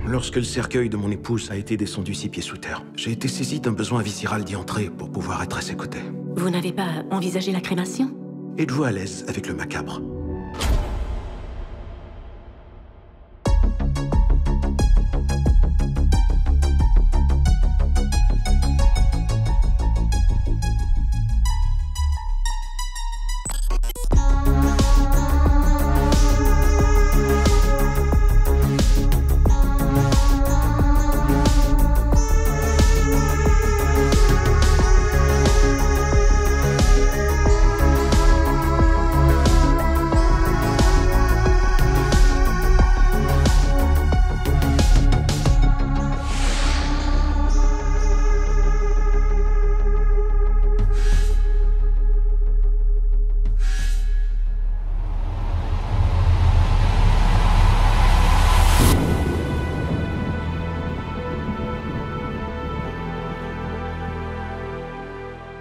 Lorsque le cercueil de mon épouse a été descendu 6 pieds sous terre, j'ai été saisi d'un besoin viscéral d'y entrer pour pouvoir être à ses côtés. Vous n'avez pas envisagé la crémation? Êtes-vous à l'aise avec le macabre?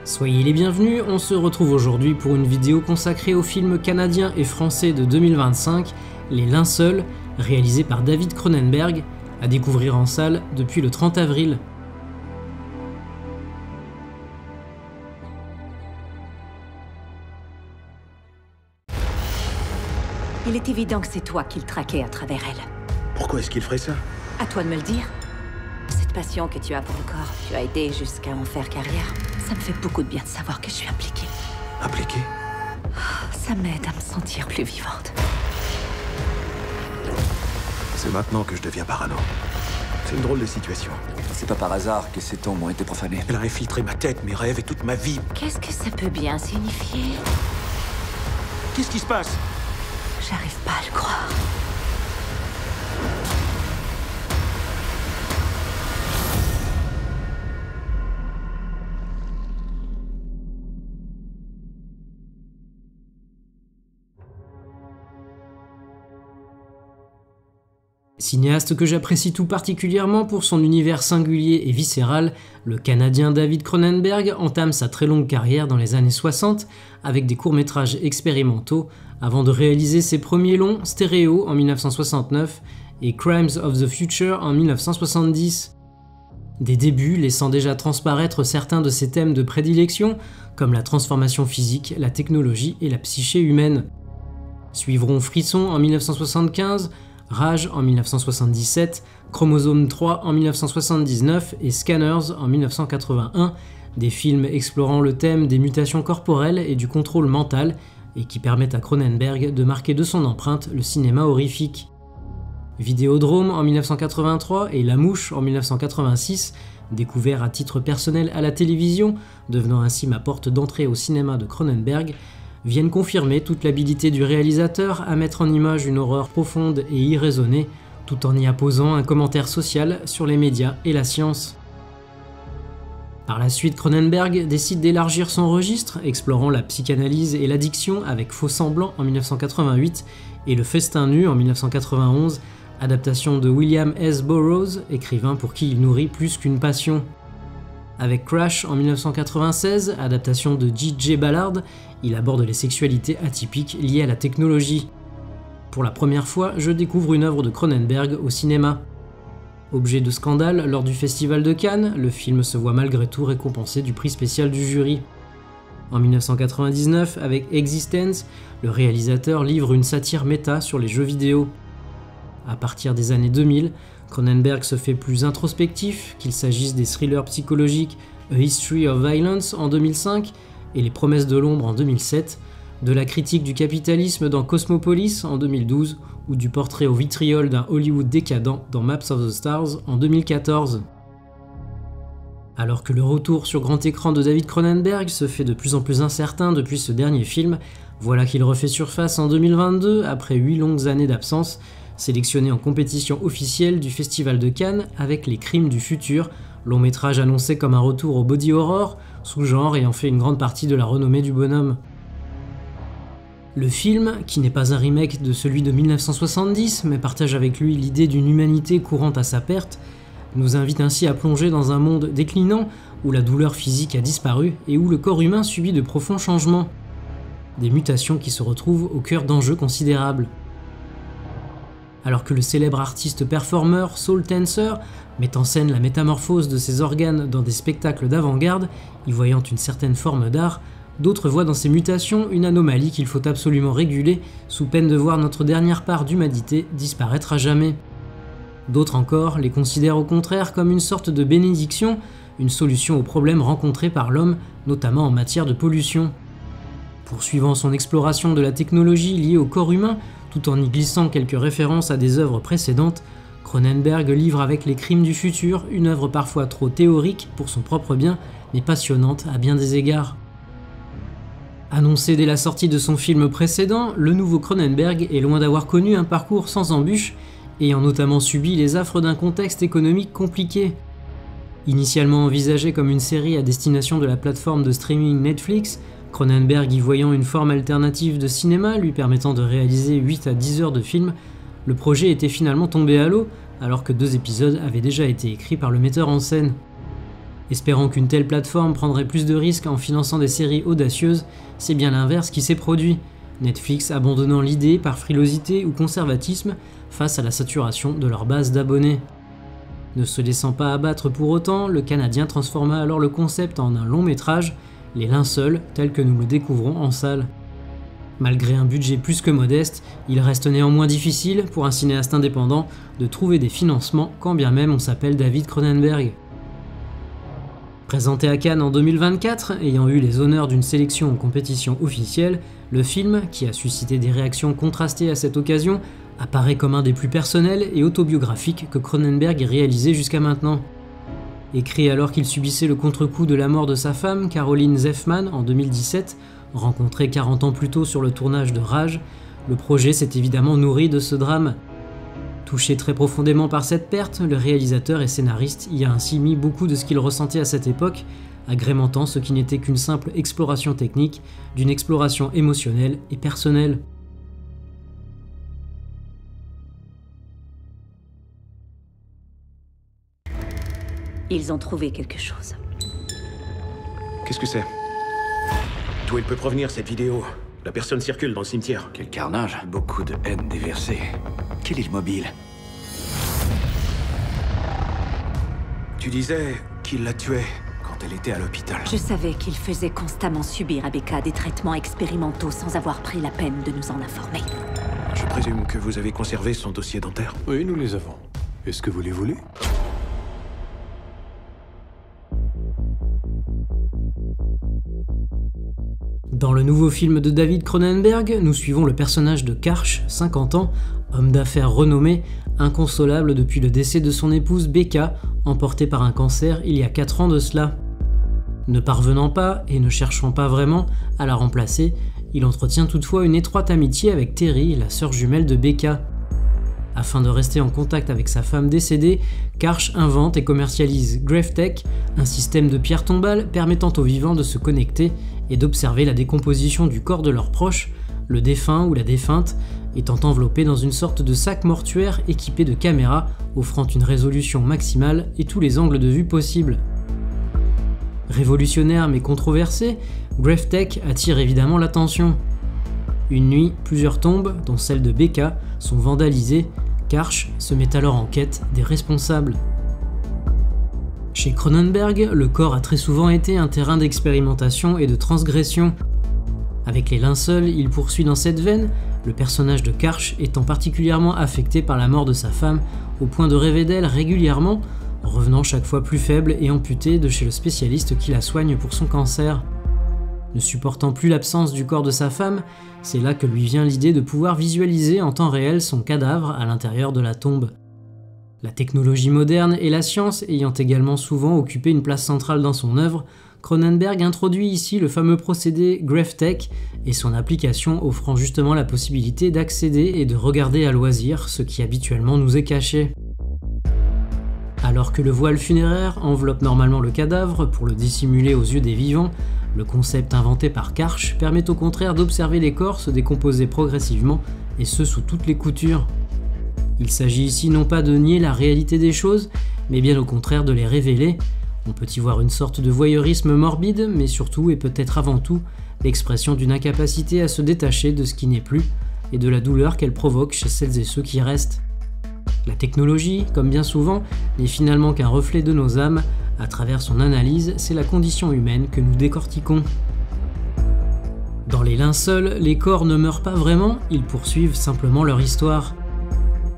Soyez les bienvenus, on se retrouve aujourd'hui pour une vidéo consacrée au film canadien et français de 2025, Les Linceuls, réalisé par David Cronenberg, à découvrir en salle depuis le 30 avril. Il est évident que c'est toi qui le traquais à travers elle. Pourquoi est-ce qu'il ferait ça? À toi de me le dire. Cette passion que tu as pour le corps, tu as aidé jusqu'à en faire carrière. Ça me fait beaucoup de bien de savoir que je suis impliquée. Impliqué? Ça m'aide à me sentir plus vivante. C'est maintenant que je deviens parano. C'est une drôle de situation. C'est pas par hasard que ces tombes ont été profanées. Elle a infiltré ma tête, mes rêves et toute ma vie. Qu'est-ce que ça peut bien signifier? Qu'est-ce qui se passe? J'arrive pas à le croire. Cinéaste que j'apprécie tout particulièrement pour son univers singulier et viscéral, le Canadien David Cronenberg entame sa très longue carrière dans les années 60 avec des courts-métrages expérimentaux avant de réaliser ses premiers longs Stéréo en 1969 et Crimes of the Future en 1970. Des débuts laissant déjà transparaître certains de ses thèmes de prédilection comme la transformation physique, la technologie et la psyché humaine. Suivront Frisson en 1975, Rage en 1977, Chromosome 3 en 1979 et Scanners en 1981, des films explorant le thème des mutations corporelles et du contrôle mental et qui permettent à Cronenberg de marquer de son empreinte le cinéma horrifique. Vidéodrome en 1983 et La Mouche en 1986, découvert à titre personnel à la télévision, devenant ainsi ma porte d'entrée au cinéma de Cronenberg, viennent confirmer toute l'habilité du réalisateur à mettre en image une horreur profonde et irraisonnée, tout en y apposant un commentaire social sur les médias et la science. Par la suite, Cronenberg décide d'élargir son registre, explorant la psychanalyse et l'addiction avec Faux Semblants en 1988 et Le Festin nu en 1991, adaptation de William S. Burroughs, écrivain pour qui il nourrit plus qu'une passion. Avec Crash en 1996, adaptation de J.J. Ballard, il aborde les sexualités atypiques liées à la technologie. Pour la première fois, je découvre une œuvre de Cronenberg au cinéma. Objet de scandale lors du Festival de Cannes, le film se voit malgré tout récompensé du prix spécial du jury. En 1999, avec Existence, le réalisateur livre une satire méta sur les jeux vidéo. À partir des années 2000, Cronenberg se fait plus introspectif, qu'il s'agisse des thrillers psychologiques A History of Violence en 2005 et Les Promesses de l'ombre en 2007, de la critique du capitalisme dans Cosmopolis en 2012 ou du portrait au vitriol d'un Hollywood décadent dans Maps of the Stars en 2014. Alors que le retour sur grand écran de David Cronenberg se fait de plus en plus incertain depuis ce dernier film, voilà qu'il refait surface en 2022 après 8 longues années d'absence, sélectionné en compétition officielle du Festival de Cannes avec Les Crimes du futur, long métrage annoncé comme un retour au body horror, sous-genre ayant fait une grande partie de la renommée du bonhomme. Le film, qui n'est pas un remake de celui de 1970, mais partage avec lui l'idée d'une humanité courant à sa perte, nous invite ainsi à plonger dans un monde déclinant où la douleur physique a disparu et où le corps humain subit de profonds changements. Des mutations qui se retrouvent au cœur d'enjeux considérables. Alors que le célèbre artiste-performeur Saul Tenser met en scène la métamorphose de ses organes dans des spectacles d'avant-garde, y voyant une certaine forme d'art, d'autres voient dans ces mutations une anomalie qu'il faut absolument réguler sous peine de voir notre dernière part d'humanité disparaître à jamais. D'autres encore les considèrent au contraire comme une sorte de bénédiction, une solution aux problèmes rencontrés par l'homme, notamment en matière de pollution. Poursuivant son exploration de la technologie liée au corps humain, tout en y glissant quelques références à des œuvres précédentes, Cronenberg livre avec Les Crimes du futur une œuvre parfois trop théorique pour son propre bien, mais passionnante à bien des égards. Annoncé dès la sortie de son film précédent, le nouveau Cronenberg est loin d'avoir connu un parcours sans embûches, ayant notamment subi les affres d'un contexte économique compliqué. Initialement envisagé comme une série à destination de la plateforme de streaming Netflix, Cronenberg y voyant une forme alternative de cinéma lui permettant de réaliser 8 à 10 heures de film, le projet était finalement tombé à l'eau alors que 2 épisodes avaient déjà été écrits par le metteur en scène. Espérant qu'une telle plateforme prendrait plus de risques en finançant des séries audacieuses, c'est bien l'inverse qui s'est produit, Netflix abandonnant l'idée par frilosité ou conservatisme face à la saturation de leur base d'abonnés. Ne se laissant pas abattre pour autant, le Canadien transforma alors le concept en un long métrage, Les Linceuls, tel que nous le découvrons en salle. Malgré un budget plus que modeste, il reste néanmoins difficile pour un cinéaste indépendant de trouver des financements quand bien même on s'appelle David Cronenberg. Présenté à Cannes en 2024, ayant eu les honneurs d'une sélection en compétition officielle, le film, qui a suscité des réactions contrastées à cette occasion, apparaît comme un des plus personnels et autobiographiques que Cronenberg ait réalisé jusqu'à maintenant. Écrit alors qu'il subissait le contre-coup de la mort de sa femme, Caroline Zeffman, en 2017, rencontrée 40 ans plus tôt sur le tournage de Rage, le projet s'est évidemment nourri de ce drame. Touché très profondément par cette perte, le réalisateur et scénariste y a ainsi mis beaucoup de ce qu'il ressentait à cette époque, agrémentant ce qui n'était qu'une simple exploration technique, d'une exploration émotionnelle et personnelle. Ils ont trouvé quelque chose. Qu'est-ce que c'est? D'où elle peut provenir, cette vidéo? La personne circule dans le cimetière. Quel carnage. Beaucoup de haine déversée. Quel est le mobile? Tu disais qu'il la tuait quand elle était à l'hôpital. Je savais qu'il faisait constamment subir à Becca des traitements expérimentaux sans avoir pris la peine de nous en informer. Je présume que vous avez conservé son dossier dentaire. Oui, nous les avons. Est-ce que vous les voulez? Dans le nouveau film de David Cronenberg, nous suivons le personnage de Karch, 50 ans, homme d'affaires renommé, inconsolable depuis le décès de son épouse Becca, emportée par un cancer il y a 4 ans de cela. Ne parvenant pas, et ne cherchant pas vraiment, à la remplacer, il entretient toutefois une étroite amitié avec Terry, la sœur jumelle de Becca. Afin de rester en contact avec sa femme décédée, Karch invente et commercialise GraveTech, un système de pierre tombale permettant aux vivants de se connecter et d'observer la décomposition du corps de leurs proches, le défunt ou la défunte étant enveloppé dans une sorte de sac mortuaire équipé de caméras offrant une résolution maximale et tous les angles de vue possibles. Révolutionnaire mais controversé, GraveTech attire évidemment l'attention. Une nuit, plusieurs tombes, dont celle de Becca, sont vandalisées. Karch se met alors en quête des responsables. Chez Cronenberg, le corps a très souvent été un terrain d'expérimentation et de transgression. Avec Les Linceuls, il poursuit dans cette veine, le personnage de Karch étant particulièrement affecté par la mort de sa femme, au point de rêver d'elle régulièrement, revenant chaque fois plus faible et amputé de chez le spécialiste qui la soigne pour son cancer. Ne supportant plus l'absence du corps de sa femme, c'est là que lui vient l'idée de pouvoir visualiser en temps réel son cadavre à l'intérieur de la tombe. La technologie moderne et la science ayant également souvent occupé une place centrale dans son œuvre, Cronenberg introduit ici le fameux procédé GraveTech et son application offrant justement la possibilité d'accéder et de regarder à loisir ce qui habituellement nous est caché. Alors que le voile funéraire enveloppe normalement le cadavre pour le dissimuler aux yeux des vivants, le concept inventé par Karch permet au contraire d'observer les corps se décomposer progressivement, et ce sous toutes les coutures. Il s'agit ici non pas de nier la réalité des choses, mais bien au contraire de les révéler. On peut y voir une sorte de voyeurisme morbide, mais surtout et peut-être avant tout, l'expression d'une incapacité à se détacher de ce qui n'est plus, et de la douleur qu'elle provoque chez celles et ceux qui restent. La technologie, comme bien souvent, n'est finalement qu'un reflet de nos âmes. À travers son analyse, c'est la condition humaine que nous décortiquons. Dans les linceuls, les corps ne meurent pas vraiment, ils poursuivent simplement leur histoire.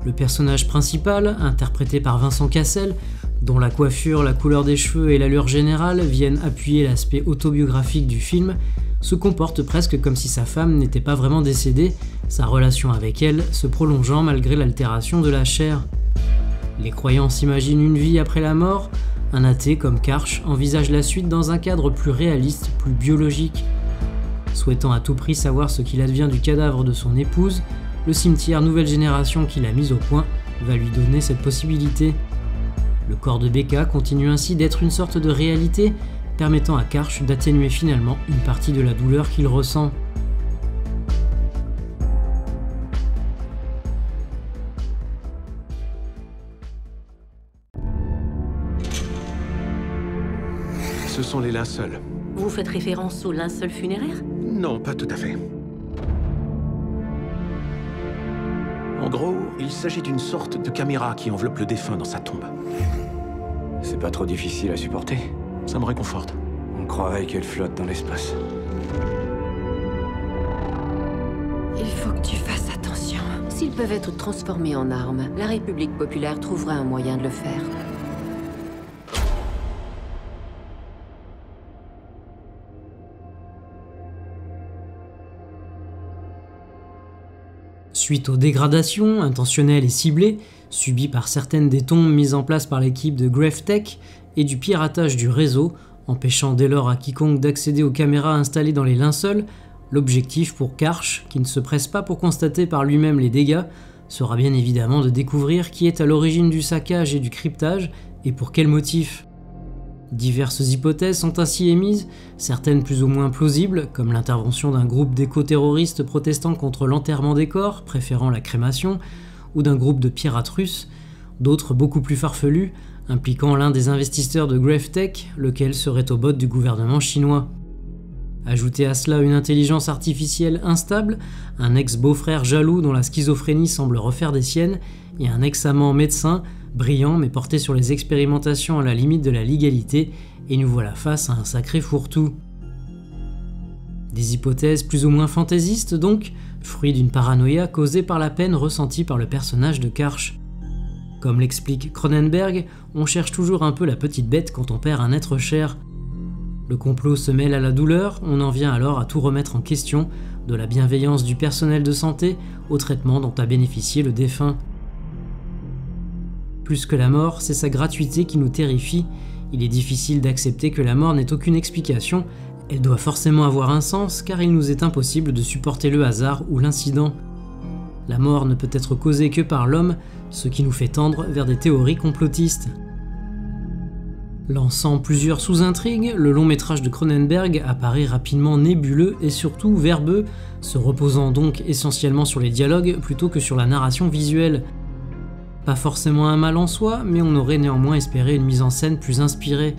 Le personnage principal, interprété par Vincent Cassel, dont la coiffure, la couleur des cheveux et l'allure générale viennent appuyer l'aspect autobiographique du film, se comporte presque comme si sa femme n'était pas vraiment décédée, sa relation avec elle se prolongeant malgré l'altération de la chair. Les croyants s'imaginent une vie après la mort, un athée comme Karch envisage la suite dans un cadre plus réaliste, plus biologique. Souhaitant à tout prix savoir ce qu'il advient du cadavre de son épouse, le cimetière Nouvelle Génération qu'il a mis au point va lui donner cette possibilité. Le corps de Becca continue ainsi d'être une sorte de réalité, permettant à Karch d'atténuer finalement une partie de la douleur qu'il ressent. Ce sont les linceuls. Vous faites référence au linceul funéraire? Non, pas tout à fait. En gros, il s'agit d'une sorte de caméra qui enveloppe le défunt dans sa tombe. C'est pas trop difficile à supporter? Ça me réconforte. On croirait qu'elle flotte dans l'espace. Il faut que tu fasses attention. S'ils peuvent être transformés en armes, la République populaire trouvera un moyen de le faire. Suite aux dégradations, intentionnelles et ciblées, subies par certaines des tombes mises en place par l'équipe de GraveTech et du piratage du réseau, empêchant dès lors à quiconque d'accéder aux caméras installées dans les linceuls, l'objectif pour Karch, qui ne se presse pas pour constater par lui-même les dégâts, sera bien évidemment de découvrir qui est à l'origine du saccage et du cryptage et pour quel motif. Diverses hypothèses sont ainsi émises, certaines plus ou moins plausibles, comme l'intervention d'un groupe d'éco-terroristes protestant contre l'enterrement des corps, préférant la crémation, ou d'un groupe de pirates russes, d'autres beaucoup plus farfelues, impliquant l'un des investisseurs de GraveTech, lequel serait au bottes du gouvernement chinois. Ajoutez à cela une intelligence artificielle instable, un ex-beau-frère jaloux dont la schizophrénie semble refaire des siennes, et un ex-amant médecin, brillant mais porté sur les expérimentations à la limite de la légalité, et nous voilà face à un sacré fourre-tout. Des hypothèses plus ou moins fantaisistes donc, fruit d'une paranoïa causée par la peine ressentie par le personnage de Karch. Comme l'explique Cronenberg, on cherche toujours un peu la petite bête quand on perd un être cher. Le complot se mêle à la douleur, on en vient alors à tout remettre en question, de la bienveillance du personnel de santé au traitement dont a bénéficié le défunt. Plus que la mort, c'est sa gratuité qui nous terrifie. Il est difficile d'accepter que la mort n'ait aucune explication, elle doit forcément avoir un sens car il nous est impossible de supporter le hasard ou l'incident. La mort ne peut être causée que par l'homme, ce qui nous fait tendre vers des théories complotistes. Lançant plusieurs sous-intrigues, le long métrage de Cronenberg apparaît rapidement nébuleux et surtout verbeux, se reposant donc essentiellement sur les dialogues plutôt que sur la narration visuelle. Pas forcément un mal en soi, mais on aurait néanmoins espéré une mise en scène plus inspirée.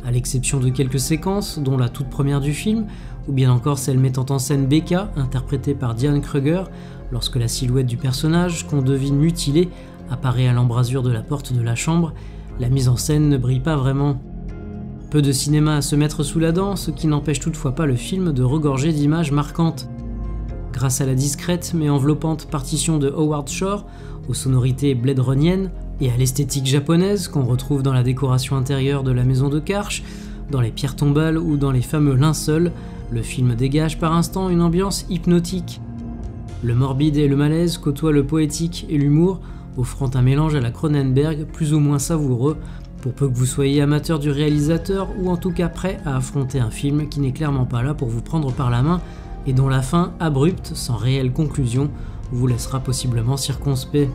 À l'exception de quelques séquences, dont la toute première du film, ou bien encore celle mettant en scène Becca, interprétée par Diane Kruger, lorsque la silhouette du personnage, qu'on devine mutilé, apparaît à l'embrasure de la porte de la chambre, la mise en scène ne brille pas vraiment. Peu de cinéma à se mettre sous la dent, ce qui n'empêche toutefois pas le film de regorger d'images marquantes. Grâce à la discrète mais enveloppante partition de Howard Shore, aux sonorités Blade Runniennes et à l'esthétique japonaise qu'on retrouve dans la décoration intérieure de la maison de Karch, dans les pierres tombales ou dans les fameux linceuls, le film dégage par instants une ambiance hypnotique. Le morbide et le malaise côtoient le poétique et l'humour, offrant un mélange à la Cronenberg plus ou moins savoureux, pour peu que vous soyez amateur du réalisateur ou en tout cas prêt à affronter un film qui n'est clairement pas là pour vous prendre par la main et dont la fin abrupte, sans réelle conclusion, vous laissera possiblement circonspect.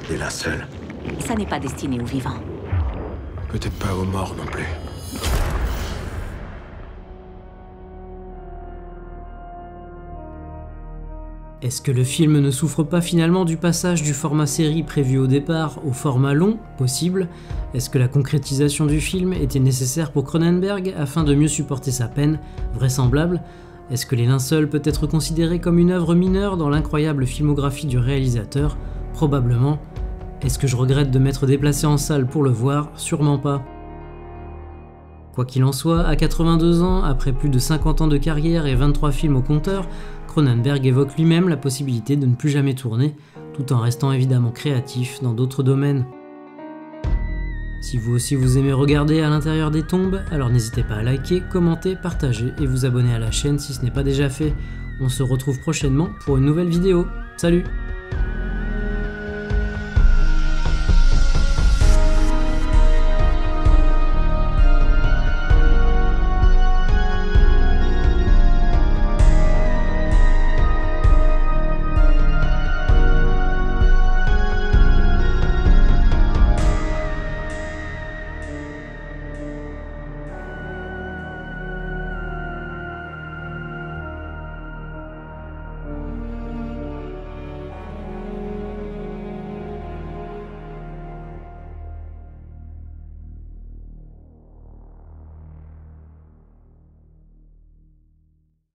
Des linceuls. Ça n'est pas destiné aux vivants. Peut-être pas aux morts non plus. Est-ce que le film ne souffre pas finalement du passage du format série prévu au départ au format long? Possible. Est-ce que la concrétisation du film était nécessaire pour Cronenberg afin de mieux supporter sa peine? Vraisemblable. Est-ce que Les Linceuls peut être considéré comme une œuvre mineure dans l'incroyable filmographie du réalisateur? Probablement. Est-ce que je regrette de m'être déplacé en salle pour le voir? Sûrement pas. Quoi qu'il en soit, à 82 ans, après plus de 50 ans de carrière et 23 films au compteur, Cronenberg évoque lui-même la possibilité de ne plus jamais tourner, tout en restant évidemment créatif dans d'autres domaines. Si vous aussi vous aimez regarder à l'intérieur des tombes, alors n'hésitez pas à liker, commenter, partager et vous abonner à la chaîne si ce n'est pas déjà fait. On se retrouve prochainement pour une nouvelle vidéo. Salut!